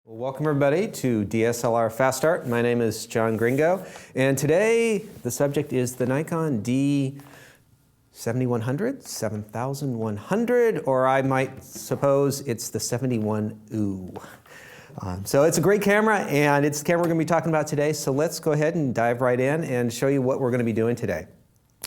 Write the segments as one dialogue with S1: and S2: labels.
S1: Well, welcome everybody to DSLR Fast Start. My name is John Greengo, and today the subject is the Nikon D7100, 7100, or I might suppose it's the 7100. So it's a great camera, and it's the camera we're going to be talking about today. So let's go ahead and dive right in and show you what we're going to be doing today.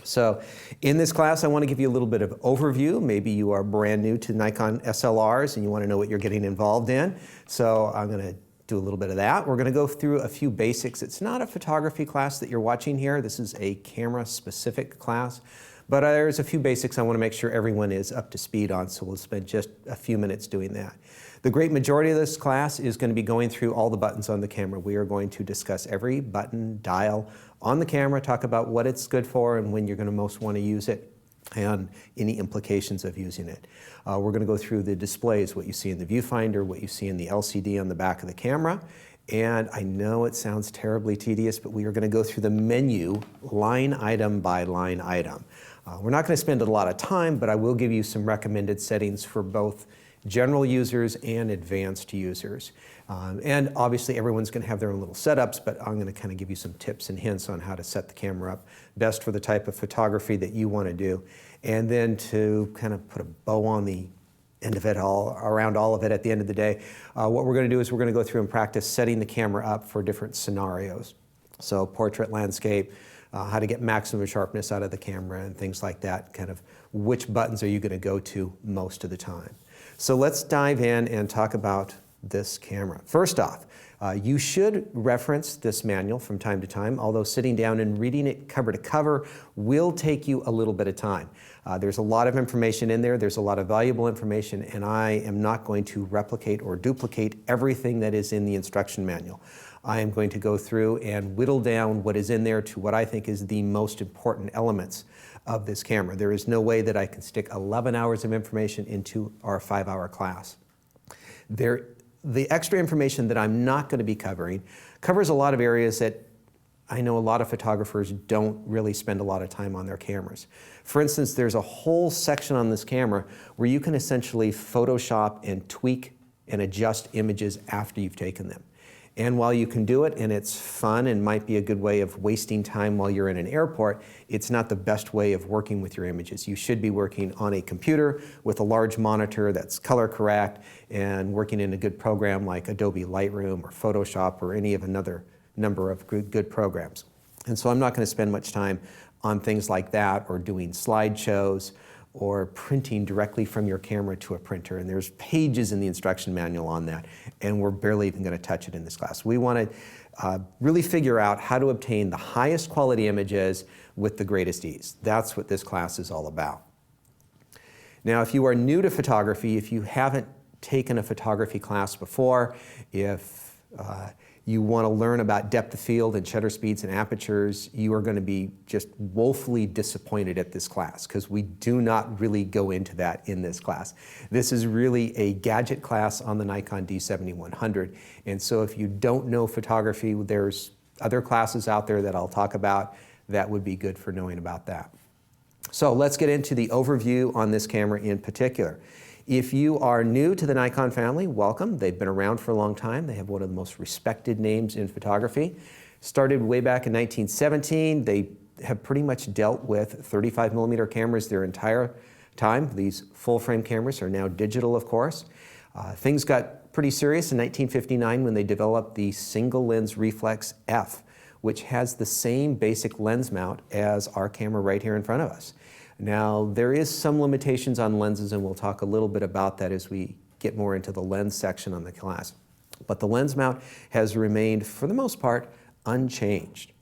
S1: So in this class, I want to give you a little bit of overview. Maybe you are brand new to Nikon SLRs and you want to know what you're getting involved in. So I'm going to do a little bit of that. We're going to go through a few basics. It's not a photography class that you're watching here. This is a camera-specific class. But there's a few basics I want to make sure everyone is up to speed on, so we'll spend just a few minutes doing that. The great majority of this class is going to be going through all the buttons on the camera. We are going to discuss every button, dial on the camera, talk about what it's good for and when you're going to most want to use it, and any implications of using it. We're going to go through the displays, what you see in the viewfinder, what you see in the LCD on the back of the camera. And I know it sounds terribly tedious, but we are going to go through the menu line item by line item. We're not going to spend a lot of time, but I will give you some recommended settings for both general users and advanced users. And obviously everyone's going to have their own little setups, but I'm going to kind of give you some tips and hints on how to set the camera up best for the type of photography that you want to do. And then to kind of put a bow on the end of it all, around all of it at the end of the day, what we're going to do is we're going to go through and practice setting the camera up for different scenarios. So portrait, landscape, how to get maximum sharpness out of the camera and things like that, kind of which buttons are you going to go to most of the time. So let's dive in and talk about this camera. First off, you should reference this manual from time to time, although sitting down and reading it cover to cover will take you a little bit of time. There's a lot of information in there, there's a lot of valuable information, and I am not going to replicate or duplicate everything that is in the instruction manual. I am going to go through and whittle down what is in there to what I think is the most important elements of this camera. There is no way that I can stick 11 hours of information into our 5-hour class. The extra information that I'm not going to be covering covers a lot of areas that I know a lot of photographers don't really spend a lot of time on their cameras. For instance, there's a whole section on this camera where you can essentially Photoshop and tweak and adjust images after you've taken them. And while you can do it and it's fun and might be a good way of wasting time while you're in an airport, it's not the best way of working with your images. You should be working on a computer with a large monitor that's color correct and working in a good program like Adobe Lightroom or Photoshop or any of another number of good programs. And so I'm not going to spend much time on things like that or doing slideshows or printing directly from your camera to a printer. And there's pages in the instruction manual on that, and we're barely even going to touch it in this class. We want to really figure out how to obtain the highest quality images with the greatest ease. That's what this class is all about. Now, if you are new to photography, if you haven't taken a photography class before, if you want to learn about depth of field and shutter speeds and apertures, you are going to be just woefully disappointed at this class because we do not really go into that in this class. This is really a gadget class on the Nikon D7100, and so if you don't know photography, there's other classes out there that I'll talk about that would be good for knowing about that. So let's get into the overview on this camera in particular. If you are new to the Nikon family, welcome. They've been around for a long time. They have one of the most respected names in photography. Started way back in 1917. They have pretty much dealt with 35mm cameras their entire time. These full-frame cameras are now digital, of course. Things got pretty serious in 1959 when they developed the single-lens reflex F, which has the same basic lens mount as our camera right here in front of us. Now, there is some limitations on lenses, and we'll talk a little bit about that as we get more into the lens section on the class. But the lens mount has remained, for the most part, unchanged.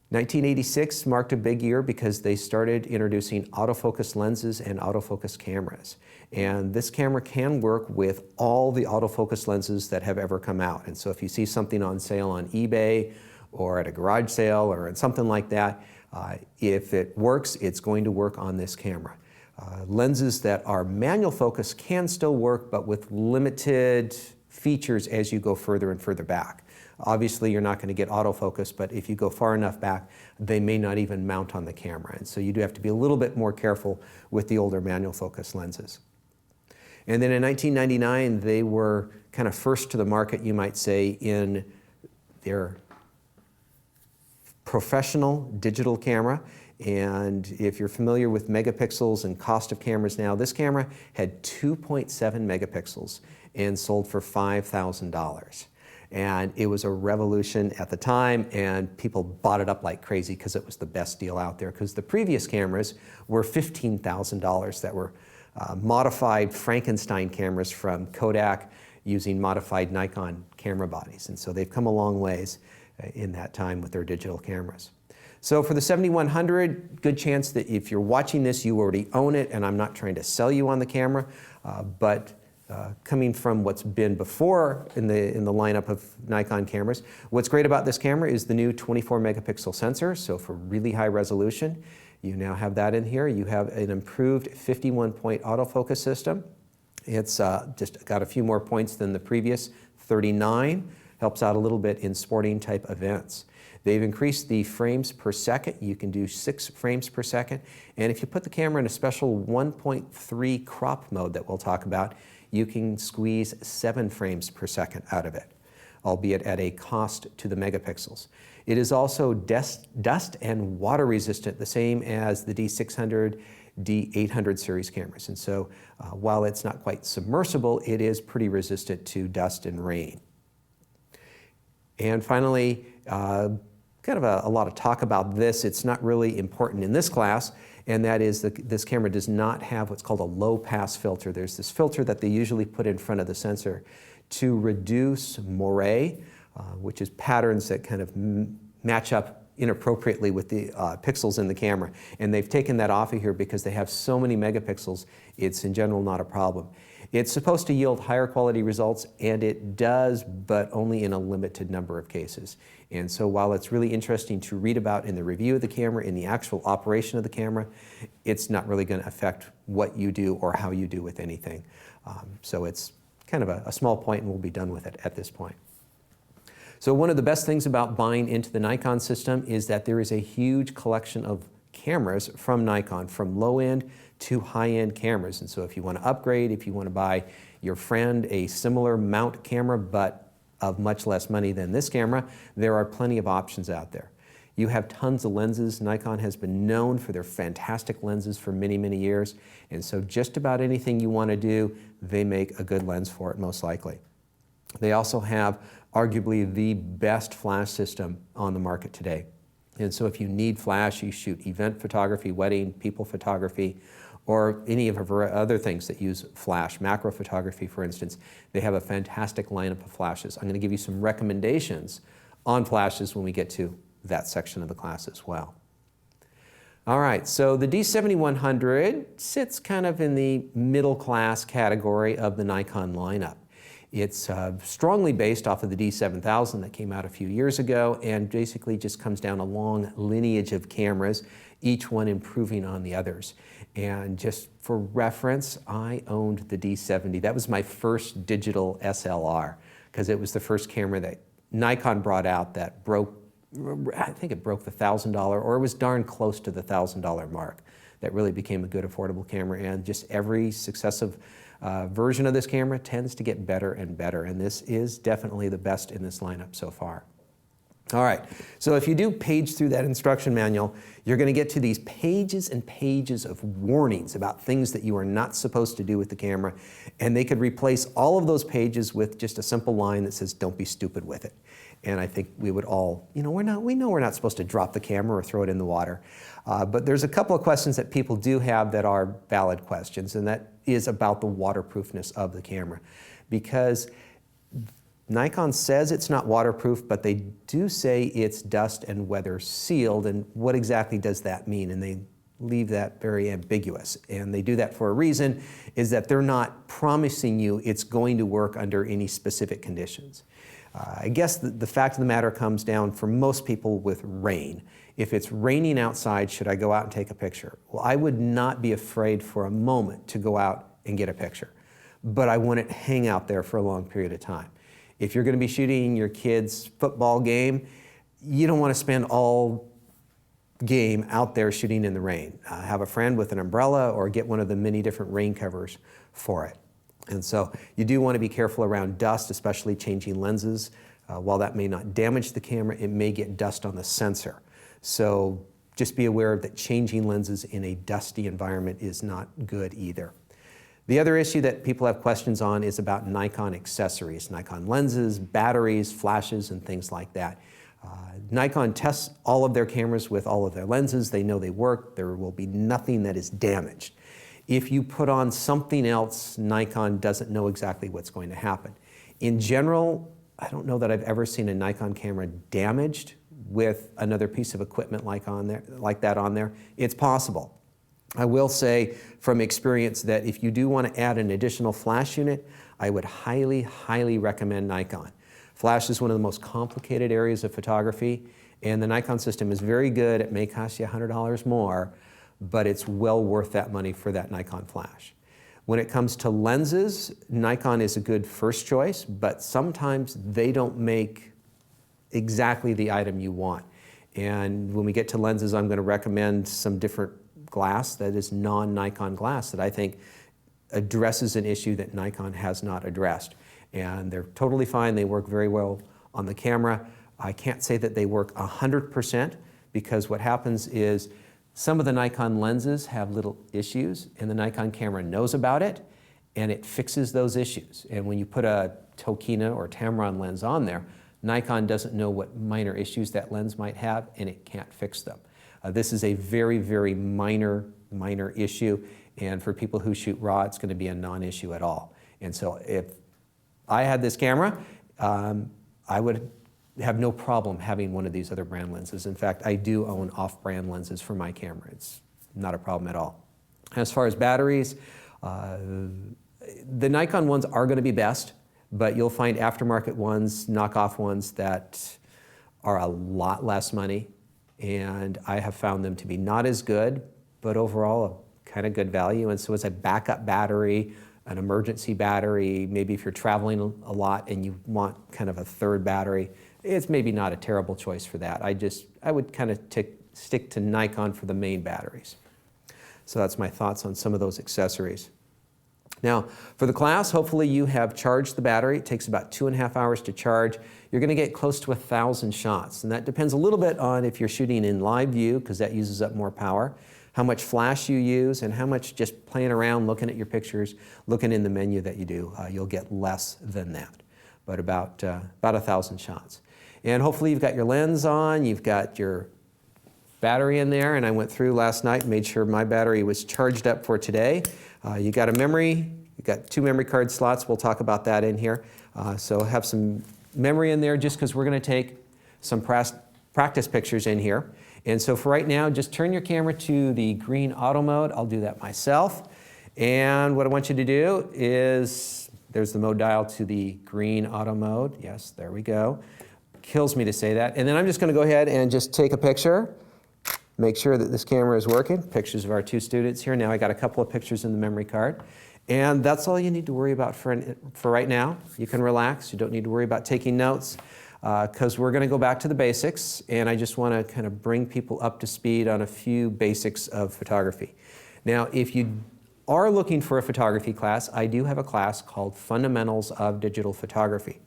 S1: 1986 marked a big year because they started introducing autofocus lenses and autofocus cameras. And this camera can work with all the autofocus lenses that have ever come out. And so if you see something on sale on eBay or at a garage sale or at something like that, if it works, it's going to work on this camera. Lenses that are manual focus can still work, but with limited features as you go further and further back. Obviously, you're not going to get autofocus, but if you go far enough back, they may not even mount on the camera. And so you do have to be a little bit more careful with the older manual focus lenses. And then in 1999, they were kind of first to the market, you might say, in their professional digital camera. And if you're familiar with megapixels and cost of cameras now, this camera had 2.7 megapixels and sold for $5,000. And it was a revolution at the time, and people bought it up like crazy because it was the best deal out there, because the previous cameras were $15,000 that were modified Frankenstein cameras from Kodak using modified Nikon camera bodies. And so they've come a long ways in that time with their digital cameras. So for the 7100, good chance that if you're watching this, you already own it, and I'm not trying to sell you on the camera, but coming from what's been before in the lineup of Nikon cameras, what's great about this camera is the new 24 megapixel sensor. So for really high resolution, you now have that in here. You have an improved 51-point autofocus system. It's just got a few more points than the previous 39. Helps out a little bit in sporting type events. They've increased the frames per second. You can do 6 frames per second. And if you put the camera in a special 1.3 crop mode that we'll talk about, you can squeeze 7 frames per second out of it, albeit at a cost to the megapixels. It is also dust and water resistant, the same as the D600, D800 series cameras. And so while it's not quite submersible, it is pretty resistant to dust and rain. And finally, kind of a lot of talk about this. It's not really important in this class, and that is that this camera does not have what's called a low pass filter. There's this filter that they usually put in front of the sensor to reduce moire, which is patterns that kind of match up inappropriately with the pixels in the camera. And they've taken that off of here because they have so many megapixels, it's in general not a problem. It's supposed to yield higher quality results, and it does, but only in a limited number of cases. And so while it's really interesting to read about in the review of the camera, in the actual operation of the camera, it's not really going to affect what you do or how you do with anything. So it's kind of a small point, and we'll be done with it at this point. So one of the best things about buying into the Nikon system is that there is a huge collection of cameras from Nikon, from low-end to high-end cameras. And so if you want to upgrade, if you want to buy your friend a similar mount camera but of much less money than this camera, there are plenty of options out there. You have tons of lenses. Nikon has been known for their fantastic lenses for many, many years. And so just about anything you want to do, they make a good lens for it, most likely. They also have arguably the best flash system on the market today. And so if you need flash, you shoot event photography, wedding, people photography, or any of our other things that use flash, macro photography, for instance, they have a fantastic lineup of flashes. I'm going to give you some recommendations on flashes when we get to that section of the class as well. All right, so the D7100 sits kind of in the middle class category of the Nikon lineup. It's strongly based off of the D7000 that came out a few years ago, and basically just comes down a long lineage of cameras, each one improving on the others. And just for reference, I owned the D70. That was my first digital SLR, because it was the first camera that Nikon brought out that broke, I think it broke the $1,000, or it was darn close to the $1,000 mark. That really became a good affordable camera, and just every successive version of this camera tends to get better and better, and this is definitely the best in this lineup so far. All right, so if you do page through that instruction manual, you're going to get to these pages and pages of warnings about things that you are not supposed to do with the camera, and they could replace all of those pages with just a simple line that says, "Don't be stupid with it." And I think we would all, we know we're not supposed to drop the camera or throw it in the water. But there's a couple of questions that people do have that are valid questions, and that is about the waterproofness of the camera. Because Nikon says it's not waterproof, but they do say it's dust and weather sealed, and what exactly does that mean? And they leave that very ambiguous. And they do that for a reason, is that they're not promising you it's going to work under any specific conditions. I guess the fact of the matter comes down for most people with rain. If it's raining outside, should I go out and take a picture? Well, I would not be afraid for a moment to go out and get a picture, but I wouldn't hang out there for a long period of time. If you're going to be shooting your kid's football game, you don't want to spend all game out there shooting in the rain. Have a friend with an umbrella, or get one of the many different rain covers for it. And so you do want to be careful around dust, especially changing lenses. While that may not damage the camera, it may get dust on the sensor. So just be aware that changing lenses in a dusty environment is not good either. The other issue that people have questions on is about Nikon accessories, Nikon lenses, batteries, flashes, and things like that. Nikon tests all of their cameras with all of their lenses. They know they work. There will be nothing that is damaged. If you put on something else, Nikon doesn't know exactly what's going to happen. In general, I don't know that I've ever seen a Nikon camera damaged with another piece of equipment like that on there. It's possible. I will say from experience that if you do want to add an additional flash unit, I would highly, highly recommend Nikon. Flash is one of the most complicated areas of photography, and the Nikon system is very good. It may cost you $100 more, but it's well worth that money for that Nikon flash. When it comes to lenses, Nikon is a good first choice, but sometimes they don't make exactly the item you want. And when we get to lenses, I'm going to recommend some different glass that is non-Nikon glass that I think addresses an issue that Nikon has not addressed. And they're totally fine. They work very well on the camera. I can't say that they work 100% because what happens is some of the Nikon lenses have little issues and the Nikon camera knows about it and it fixes those issues. And when you put a Tokina or Tamron lens on there, Nikon doesn't know what minor issues that lens might have and it can't fix them. This is a very, very minor issue, and for people who shoot RAW, it's going to be a non-issue at all. And so if I had this camera, I would have no problem having one of these other brand lenses. In fact, I do own off-brand lenses for my camera. It's not a problem at all. As far as batteries, the Nikon ones are going to be best, but you'll find aftermarket ones, knockoff ones that are a lot less money, and I have found them to be not as good, but overall a kind of good value. And so as a backup battery, an emergency battery, maybe if you're traveling a lot and you want kind of a third battery, it's maybe not a terrible choice for that. I would kind of stick to Nikon for the main batteries. So that's my thoughts on some of those accessories. Now, for the class, hopefully you have charged the battery. It takes about 2.5 hours to charge. You're going to get close to 1,000 shots, and that depends a little bit on if you're shooting in live view, because that uses up more power, how much flash you use, and how much just playing around, looking at your pictures, looking in the menu that you do. You'll get less than that, but about 1,000 shots. And hopefully you've got your lens on, you've got your battery in there, and I went through last night and made sure my battery was charged up for today. You got a memory, you got 2 memory card slots. We'll talk about that in here. So have some memory in there just because we're going to take some practice pictures in here. And so for right now, just turn your camera to the green auto mode. I'll do that myself. And what I want you to do is, there's the mode dial to the green auto mode. Yes, there we go. Kills me to say that. And then I'm just going to go ahead and just take a picture. Make sure that this camera is working. Pictures of our 2 students here. Now I got a couple of pictures in the memory card. And that's all you need to worry about for right now. You can relax. You don't need to worry about taking notes because we're going to go back to the basics. And I just want to kind of bring people up to speed on a few basics of photography. Now, if you are looking for a photography class, I do have a class called Fundamentals of Digital Photography.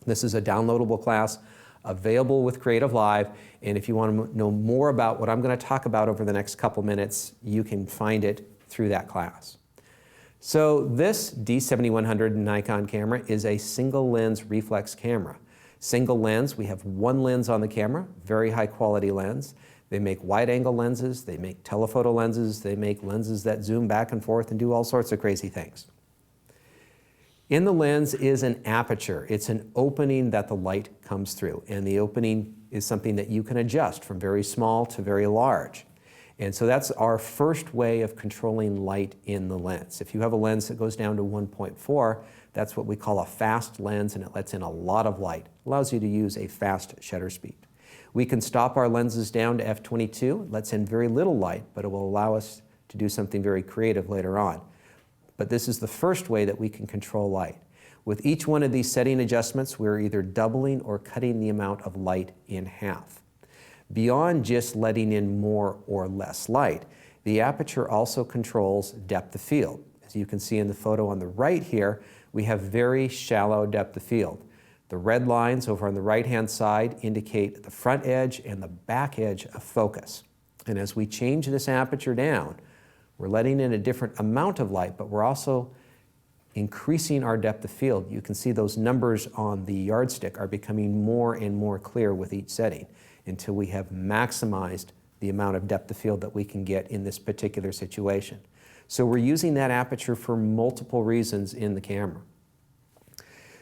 S1: This is a downloadable class available with CreativeLive, and if you want to know more about what I'm going to talk about over the next couple minutes, you can find it through that class. So this D7100 Nikon camera is a single lens reflex camera. Single lens, we have 1 lens on the camera, very high quality lens. They make wide angle lenses, they make telephoto lenses, they make lenses that zoom back and forth and do all sorts of crazy things. In the lens is an aperture. It's an opening that the light comes through, and the opening is something that you can adjust from very small to very large. And so that's our first way of controlling light in the lens. If you have a lens that goes down to 1.4, that's what we call a fast lens, and it lets in a lot of light. It allows you to use a fast shutter speed. We can stop our lenses down to f/22. It lets in very little light, but it will allow us to do something very creative later on. But this is the first way that we can control light. With each one of these setting adjustments, we're either doubling or cutting the amount of light in half. Beyond just letting in more or less light, the aperture also controls depth of field. As you can see in the photo on the right here, we have very shallow depth of field. The red lines over on the right-hand side indicate the front edge and the back edge of focus. And as we change this aperture down, we're letting in a different amount of light, but we're also increasing our depth of field. You can see those numbers on the yardstick are becoming more and more clear with each setting until we have maximized the amount of depth of field that we can get in this particular situation. So we're using that aperture for multiple reasons in the camera.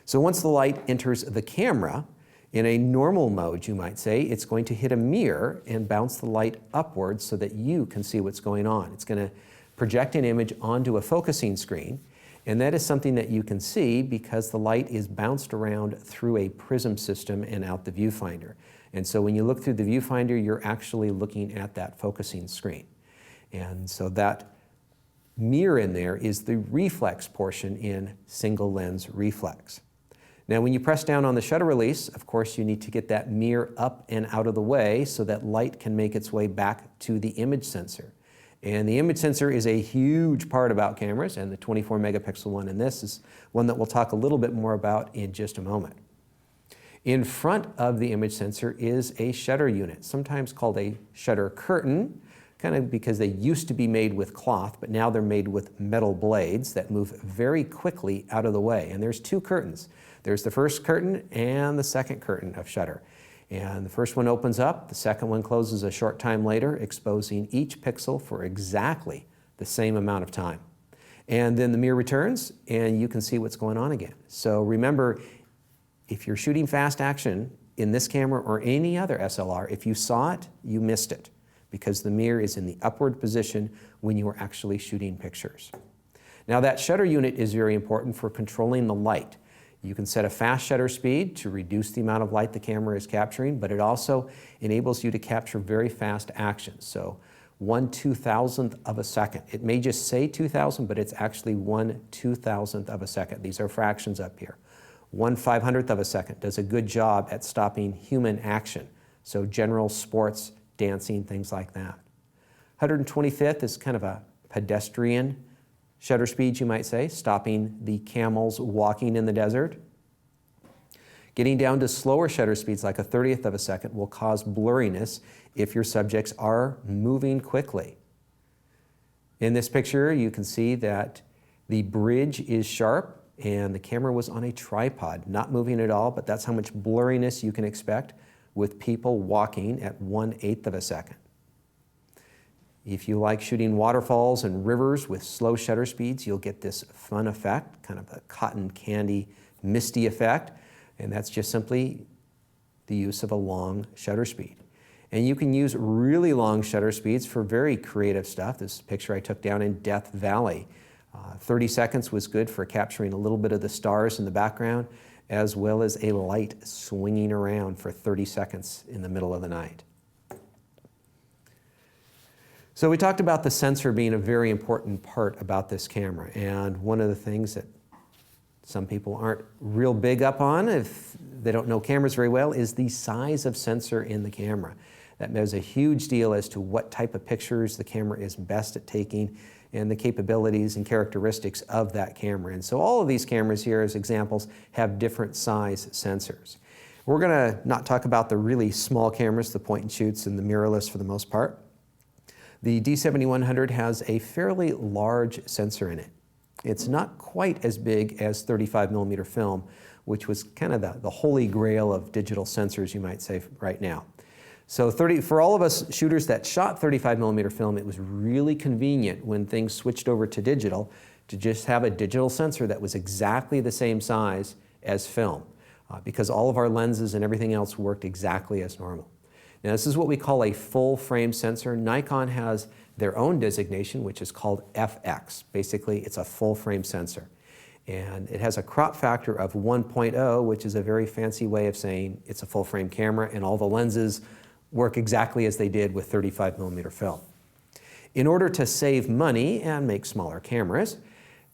S1: So once the light enters the camera, in a normal mode, you might say, it's going to hit a mirror and bounce the light upwards so that you can see what's going on. It's going to project an image onto a focusing screen, and that is something that you can see because the light is bounced around through a prism system and out the viewfinder. And so when you look through the viewfinder, you're actually looking at that focusing screen. And so that mirror in there is the reflex portion in single lens reflex. Now when you press down on the shutter release, of course you need to get that mirror up and out of the way so that light can make its way back to the image sensor. And the image sensor is a huge part about cameras, and the 24 megapixel one in this is one that we'll talk a little bit more about in just a moment. In front of the image sensor is a shutter unit, sometimes called a shutter curtain, kind of because they used to be made with cloth, but now they're made with metal blades that move very quickly out of the way. And there's two curtains. There's the first curtain and the second curtain of shutter. And the first one opens up, the second one closes a short time later, exposing each pixel for exactly the same amount of time. And then the mirror returns and you can see what's going on again. So remember, if you're shooting fast action in this camera or any other SLR, if you saw it, you missed it, because the mirror is in the upward position when you are actually shooting pictures. Now that shutter unit is very important for controlling the light. You can set a fast shutter speed to reduce the amount of light the camera is capturing, but it also enables you to capture very fast action. So 1/2000th of a second. It may just say 2000, but it's actually 1/2000th of a second. These are fractions up here. 1/500th of a second does a good job at stopping human action. So general sports, dancing, things like that. 125th is kind of a pedestrian shutter speed, you might say, stopping the camels walking in the desert. Getting down to slower shutter speeds like 1/30th of a second will cause blurriness if your subjects are moving quickly. In this picture, you can see that the bridge is sharp and the camera was on a tripod, not moving at all, but that's how much blurriness you can expect with people walking at 1/8 of a second. If you like shooting waterfalls and rivers with slow shutter speeds, you'll get this fun effect, kind of a cotton candy misty effect, and that's just simply the use of a long shutter speed. And you can use really long shutter speeds for very creative stuff. This picture I took down in Death Valley. 30 seconds was good for capturing a little bit of the stars in the background, as well as a light swinging around for 30 seconds in the middle of the night. So we talked about the sensor being a very important part about this camera, and one of the things that some people aren't real big up on, if they don't know cameras very well, is the size of sensor in the camera. That matters a huge deal as to what type of pictures the camera is best at taking and the capabilities and characteristics of that camera. And so all of these cameras here as examples have different size sensors. We're going to not talk about the really small cameras, the point and shoots and the mirrorless for the most part. The D7100 has a fairly large sensor in it. It's not quite as big as 35mm film, which was kind of the holy grail of digital sensors, you might say, right now. So for all of us shooters that shot 35mm film, it was really convenient when things switched over to digital to just have a digital sensor that was exactly the same size as film, because all of our lenses and everything else worked exactly as normal. Now this is what we call a full frame sensor. Nikon has their own designation, which is called FX. Basically, it's a full frame sensor. And it has a crop factor of 1.0, which is a very fancy way of saying it's a full frame camera and all the lenses work exactly as they did with 35mm film. In order to save money and make smaller cameras,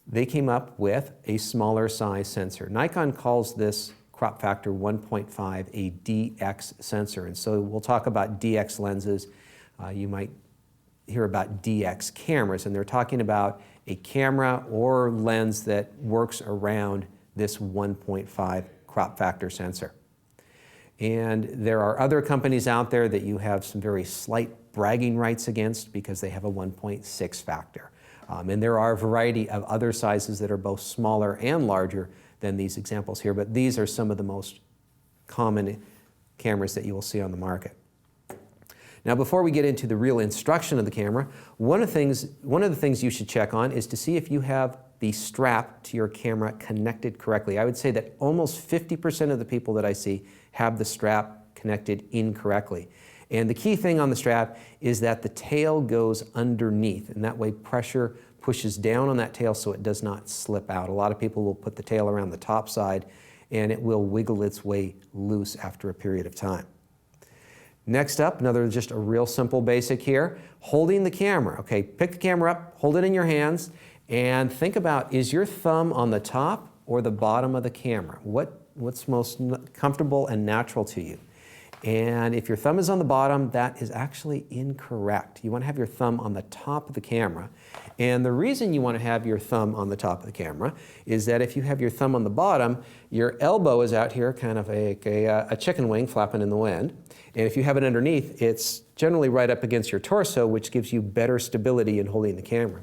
S1: they came up with a smaller size sensor. Nikon calls this crop factor 1.5 a DX sensor, and so we'll talk about DX lenses. You might hear about DX cameras, and they're talking about a camera or lens that works around this 1.5 crop factor sensor. And there are other companies out there that you have some very slight bragging rights against because they have a 1.6 factor. And there are a variety of other sizes that are both smaller and larger than these examples here, but these are some of the most common cameras that you will see on the market. Now, before we get into the real instruction of the camera, one of the things you should check on is to see if you have the strap to your camera connected correctly. I would say that almost 50% of the people that I see have the strap connected incorrectly. And the key thing on the strap is that the tail goes underneath, and that way pressure pushes down on that tail so it does not slip out. A lot of people will put the tail around the top side and it will wiggle its way loose after a period of time. Next up, just a real simple basic here, holding the camera. Okay, pick the camera up, hold it in your hands, and think about, is your thumb on the top or the bottom of the camera? What's most comfortable and natural to you? And if your thumb is on the bottom, that is actually incorrect. You want to have your thumb on the top of the camera. And the reason you want to have your thumb on the top of the camera is that if you have your thumb on the bottom, your elbow is out here, kind of a chicken wing flapping in the wind. And if you have it underneath, it's generally right up against your torso, which gives you better stability in holding the camera.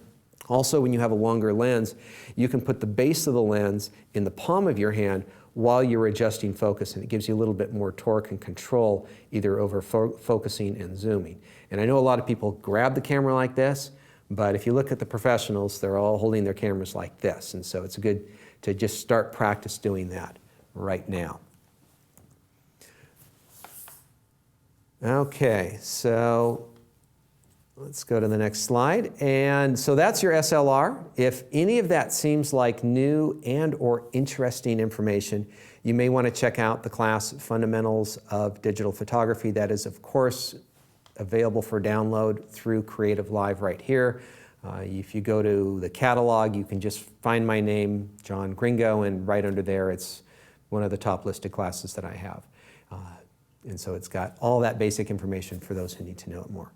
S1: Also, when you have a longer lens, you can put the base of the lens in the palm of your hand while you're adjusting focus, and it gives you a little bit more torque and control either over focusing and zooming. And I know a lot of people grab the camera like this, but if you look at the professionals, they're all holding their cameras like this, and so it's good to just start practice doing that right now. Okay, so let's go to the next slide. And so that's your SLR. If any of that seems like new and or interesting information, you may want to check out the class Fundamentals of Digital Photography. That is, of course, available for download through CreativeLive right here. If you go to the catalog, you can just find my name, John Greengo, and right under there, it's one of the top listed classes that I have. And so it's got all that basic information for those who need to know it more.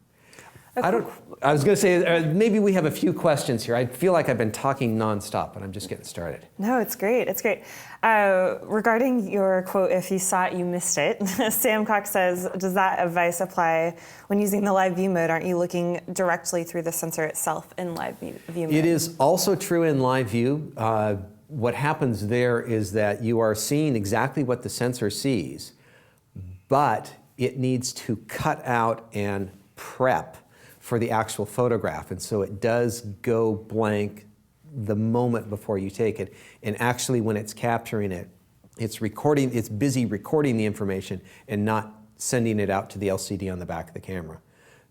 S1: I was going to say, maybe we have a few questions here. I feel like I've been talking nonstop, but I'm just getting started.
S2: No, it's great. It's great. Regarding your quote, if you saw it, you missed it, Sam Cox says, does that advice apply when using the live view mode? Aren't you looking directly through the sensor itself in live view mode?
S1: It is also true in live view. What happens there is that you are seeing exactly what the sensor sees, but it needs to cut out and prep for the actual photograph, and so it does go blank the moment before you take it. And actually, when it's capturing it, it's busy recording the information and not sending it out to the LCD on the back of the camera.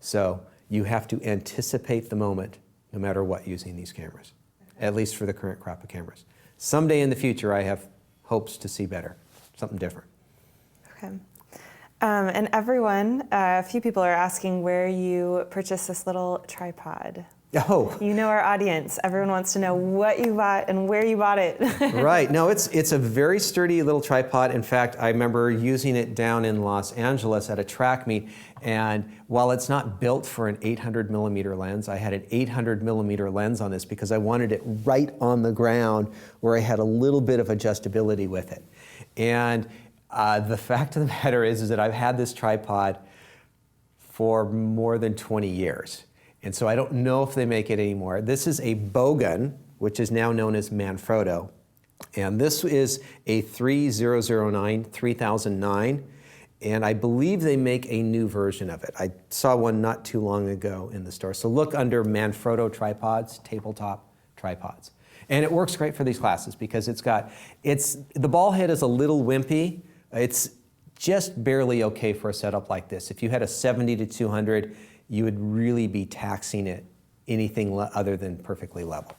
S1: So you have to anticipate the moment no matter what using these cameras, at least for the current crop of cameras. Someday in the future, I have hopes to see better, something different.
S2: Okay. And everyone, a few people are asking where you purchased this little tripod.
S1: Oh.
S2: You know our audience. Everyone wants to know what you bought and where you bought it.
S1: Right. No, it's a very sturdy little tripod. In fact, I remember using it down in Los Angeles at a track meet, and while it's not built for an 800 millimeter lens, I had an 800 millimeter lens on this because I wanted it right on the ground where I had a little bit of adjustability with it. And the fact of the matter is that I've had this tripod for more than 20 years. And so I don't know if they make it anymore. This is a Bogan, which is now known as Manfrotto. And this is a 3009. And I believe they make a new version of it. I saw one not too long ago in the store. So look under Manfrotto tripods, tabletop tripods. And it works great for these classes because the ball head is a little wimpy. It's just barely okay for a setup like this. If you had a 70 to 200, you would really be taxing it anything other than perfectly level.